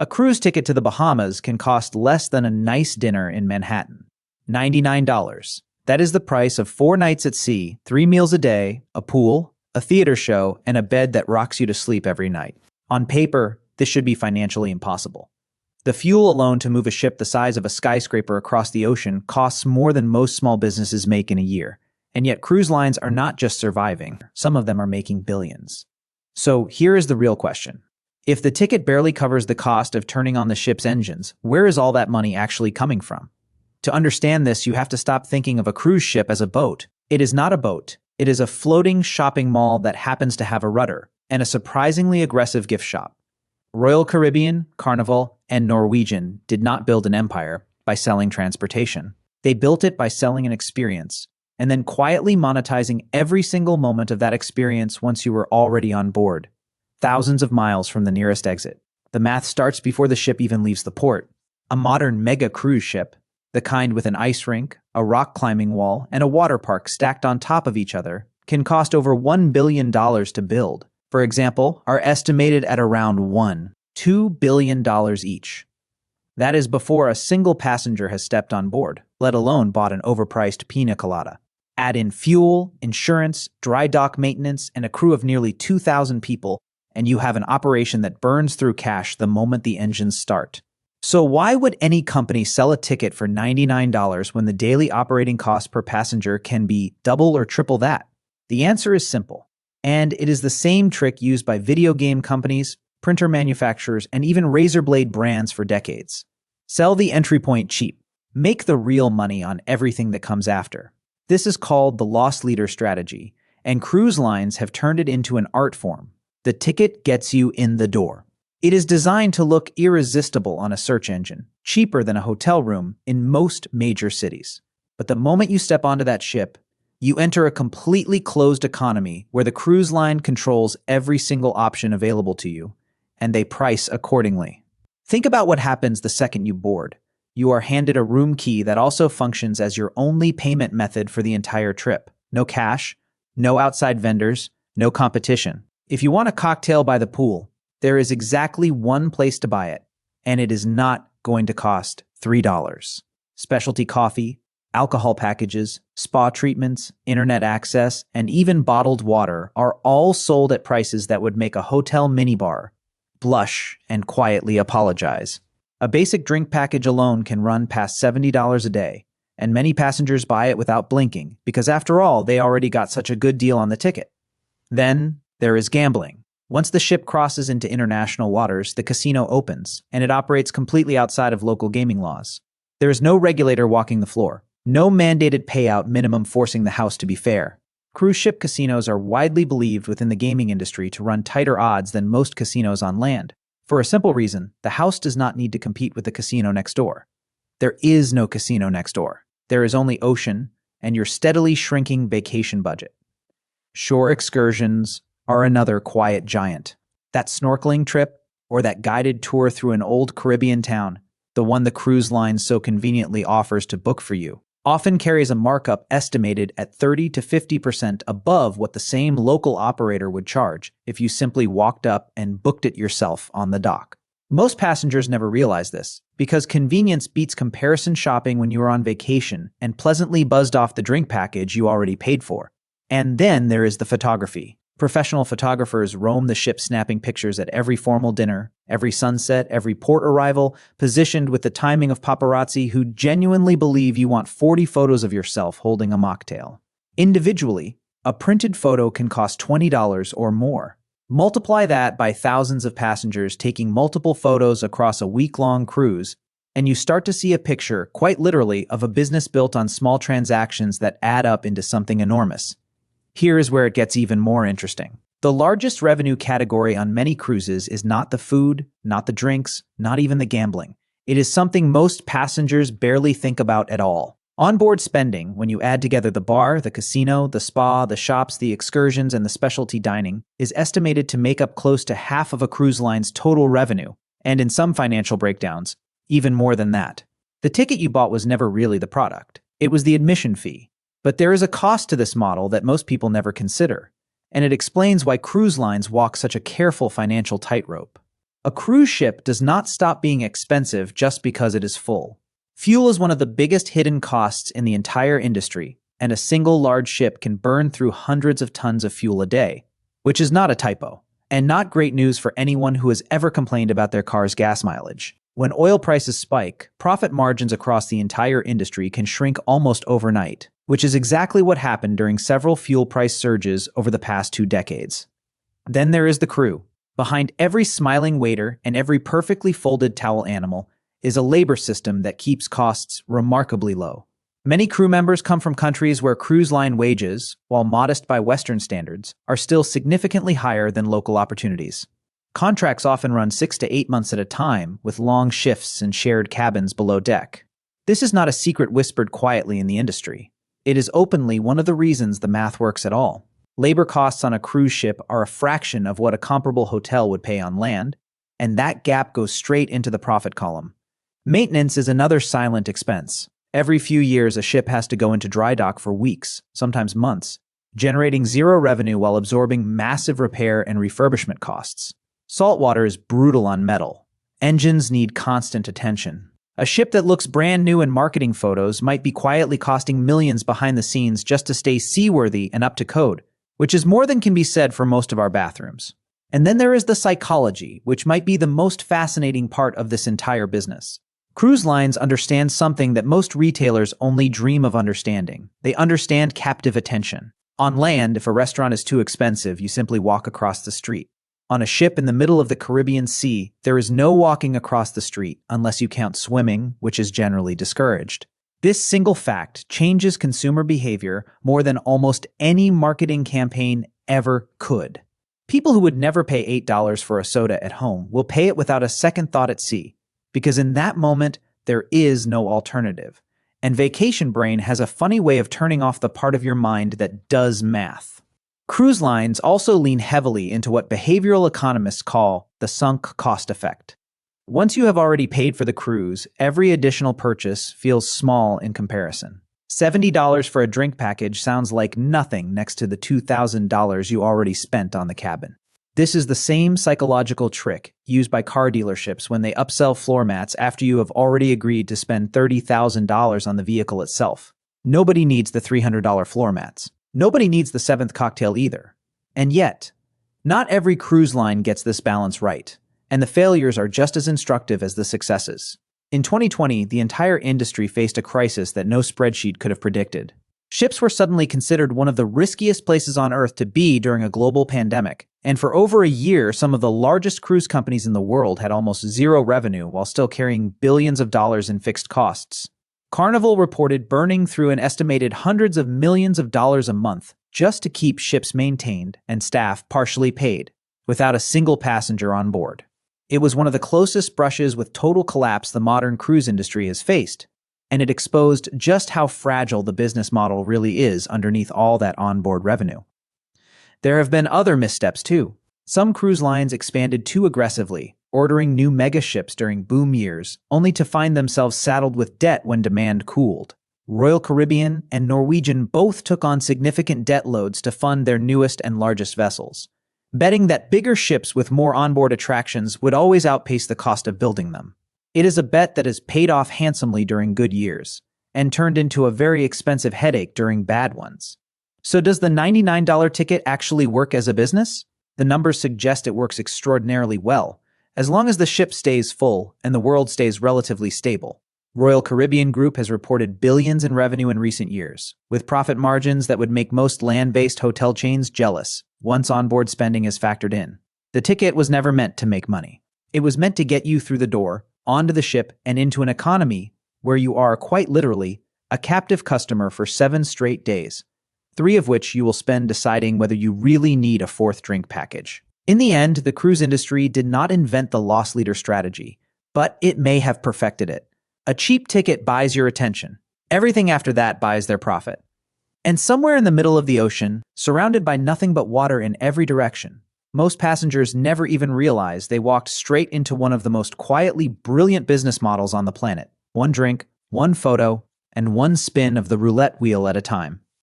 A cruise ticket to the Bahamas can cost less than a nice dinner in Manhattan. $99. That is the price of 4 nights at sea, 3 meals a day, a pool, a theater show, and a bed that rocks you to sleep every night. On paper, this should be financially impossible. The fuel alone to move a ship the size of a skyscraper across the ocean costs more than most small businesses make in a year. And yet cruise lines are not just surviving, some of them are making billions. So here is the real question. If the ticket barely covers the cost of turning on the ship's engines, where is all that money actually coming from? To understand this, you have to stop thinking of a cruise ship as a boat. It is not a boat. It is a floating shopping mall that happens to have a rudder and a surprisingly aggressive gift shop. Royal Caribbean, Carnival, and Norwegian did not build an empire by selling transportation. They built it by selling an experience, and then quietly monetizing every single moment of that experience once you were already on board, thousands of miles from the nearest exit. The math starts before the ship even leaves the port. A modern mega cruise ship, the kind with an ice rink, a rock climbing wall, and a water park stacked on top of each other, can cost over $1 billion to build. For example, are estimated at around $2 billion each. That is before a single passenger has stepped on board, let alone bought an overpriced pina colada. Add in fuel, insurance, dry dock maintenance, and a crew of nearly 2,000 people, and you have an operation that burns through cash the moment the engines start. So why would any company sell a ticket for $99 when the daily operating cost per passenger can be double or triple that? The answer is simple, and it is the same trick used by video game companies, printer manufacturers, and even razor blade brands for decades. Sell the entry point cheap. Make the real money on everything that comes after. This is called the loss leader strategy, and cruise lines have turned it into an art form. The ticket gets you in the door. It is designed to look irresistible on a search engine, cheaper than a hotel room in most major cities. But the moment you step onto that ship, you enter a completely closed economy where the cruise line controls every single option available to you, and they price accordingly. Think about what happens the second you board. You are handed a room key that also functions as your only payment method for the entire trip. No cash, no outside vendors, no competition. If you want a cocktail by the pool, there is exactly one place to buy it, and it is not going to cost $3. Specialty coffee, alcohol packages, spa treatments, internet access, and even bottled water are all sold at prices that would make a hotel minibar blush and quietly apologize. A basic drink package alone can run past $70 a day, and many passengers buy it without blinking because, after all, they already got such a good deal on the ticket. Then there is gambling. Once the ship crosses into international waters, the casino opens, and it operates completely outside of local gaming laws. There is no regulator walking the floor, no mandated payout minimum forcing the house to be fair. Cruise ship casinos are widely believed within the gaming industry to run tighter odds than most casinos on land. For a simple reason, the house does not need to compete with the casino next door. There is no casino next door. There is only ocean and your steadily shrinking vacation budget. Shore excursions are another quiet giant. That snorkeling trip or that guided tour through an old Caribbean town, the one the cruise line so conveniently offers to book for you, often carries a markup estimated at 30 to 50% above what the same local operator would charge if you simply walked up and booked it yourself on the dock. Most passengers never realize this, because convenience beats comparison shopping when you are on vacation and pleasantly buzzed off the drink package you already paid for. And then there is the photography. Professional photographers roam the ship snapping pictures at every formal dinner, every sunset, every port arrival, positioned with the timing of paparazzi who genuinely believe you want 40 photos of yourself holding a mocktail. Individually, a printed photo can cost $20 or more. Multiply that by thousands of passengers taking multiple photos across a week-long cruise, and you start to see a picture, quite literally, of a business built on small transactions that add up into something enormous. Here is where it gets even more interesting. The largest revenue category on many cruises is not the food, not the drinks, not even the gambling. It is something most passengers barely think about at all. Onboard spending, when you add together the bar, the casino, the spa, the shops, the excursions, and the specialty dining, is estimated to make up close to half of a cruise line's total revenue, and in some financial breakdowns, even more than that. The ticket you bought was never really the product. It was the admission fee. But there is a cost to this model that most people never consider, and it explains why cruise lines walk such a careful financial tightrope. A cruise ship does not stop being expensive just because it is full. Fuel is one of the biggest hidden costs in the entire industry, and a single large ship can burn through hundreds of tons of fuel a day, which is not a typo, and not great news for anyone who has ever complained about their car's gas mileage. When oil prices spike, profit margins across the entire industry can shrink almost overnight, which is exactly what happened during several fuel price surges over the past 2 decades. Then there is the crew. Behind every smiling waiter and every perfectly folded towel animal is a labor system that keeps costs remarkably low. Many crew members come from countries where cruise line wages, while modest by Western standards, are still significantly higher than local opportunities. Contracts often run 6 to 8 months at a time, with long shifts and shared cabins below deck. This is not a secret whispered quietly in the industry. It is openly one of the reasons the math works at all. Labor costs on a cruise ship are a fraction of what a comparable hotel would pay on land, and that gap goes straight into the profit column. Maintenance is another silent expense. Every few years, a ship has to go into dry dock for weeks, sometimes months, generating zero revenue while absorbing massive repair and refurbishment costs. Saltwater is brutal on metal. Engines need constant attention. A ship that looks brand new in marketing photos might be quietly costing millions behind the scenes just to stay seaworthy and up to code, which is more than can be said for most of our bathrooms. And then there is the psychology, which might be the most fascinating part of this entire business. Cruise lines understand something that most retailers only dream of understanding. They understand captive attention. On land, if a restaurant is too expensive, you simply walk across the street. On a ship in the middle of the Caribbean Sea, there is no walking across the street unless you count swimming, which is generally discouraged. This single fact changes consumer behavior more than almost any marketing campaign ever could. People who would never pay $8 for a soda at home will pay it without a second thought at sea, because in that moment, there is no alternative. And vacation brain has a funny way of turning off the part of your mind that does math. Cruise lines also lean heavily into what behavioral economists call the sunk cost effect. Once you have already paid for the cruise, every additional purchase feels small in comparison. $70 for a drink package sounds like nothing next to the $2,000 you already spent on the cabin. This is the same psychological trick used by car dealerships when they upsell floor mats after you have already agreed to spend $30,000 on the vehicle itself. Nobody needs the $300 floor mats. Nobody needs the 7th cocktail either. And yet, not every cruise line gets this balance right, and the failures are just as instructive as the successes. In 2020, the entire industry faced a crisis that no spreadsheet could have predicted. Ships were suddenly considered one of the riskiest places on Earth to be during a global pandemic, and for over a year, some of the largest cruise companies in the world had almost zero revenue while still carrying billions of dollars in fixed costs. Carnival reported burning through an estimated hundreds of millions of dollars a month just to keep ships maintained and staff partially paid, without a single passenger on board. It was one of the closest brushes with total collapse the modern cruise industry has faced, and it exposed just how fragile the business model really is underneath all that onboard revenue. There have been other missteps too. Some cruise lines expanded too aggressively, ordering new mega ships during boom years, only to find themselves saddled with debt when demand cooled. Royal Caribbean and Norwegian both took on significant debt loads to fund their newest and largest vessels, betting that bigger ships with more onboard attractions would always outpace the cost of building them. It is a bet that has paid off handsomely during good years, and turned into a very expensive headache during bad ones. So does the $99 ticket actually work as a business? The numbers suggest it works extraordinarily well, as long as the ship stays full and the world stays relatively stable. Royal Caribbean Group has reported billions in revenue in recent years, with profit margins that would make most land-based hotel chains jealous once onboard spending is factored in. The ticket was never meant to make money. It was meant to get you through the door, onto the ship, and into an economy where you are, quite literally, a captive customer for 7 straight days, 3 of which you will spend deciding whether you really need a 4th drink package. In the end, the cruise industry did not invent the loss leader strategy, but it may have perfected it. A cheap ticket buys your attention. Everything after that buys their profit. And somewhere in the middle of the ocean, surrounded by nothing but water in every direction, most passengers never even realized they walked straight into one of the most quietly brilliant business models on the planet. 1 drink, 1 photo, and 1 spin of the roulette wheel at a time.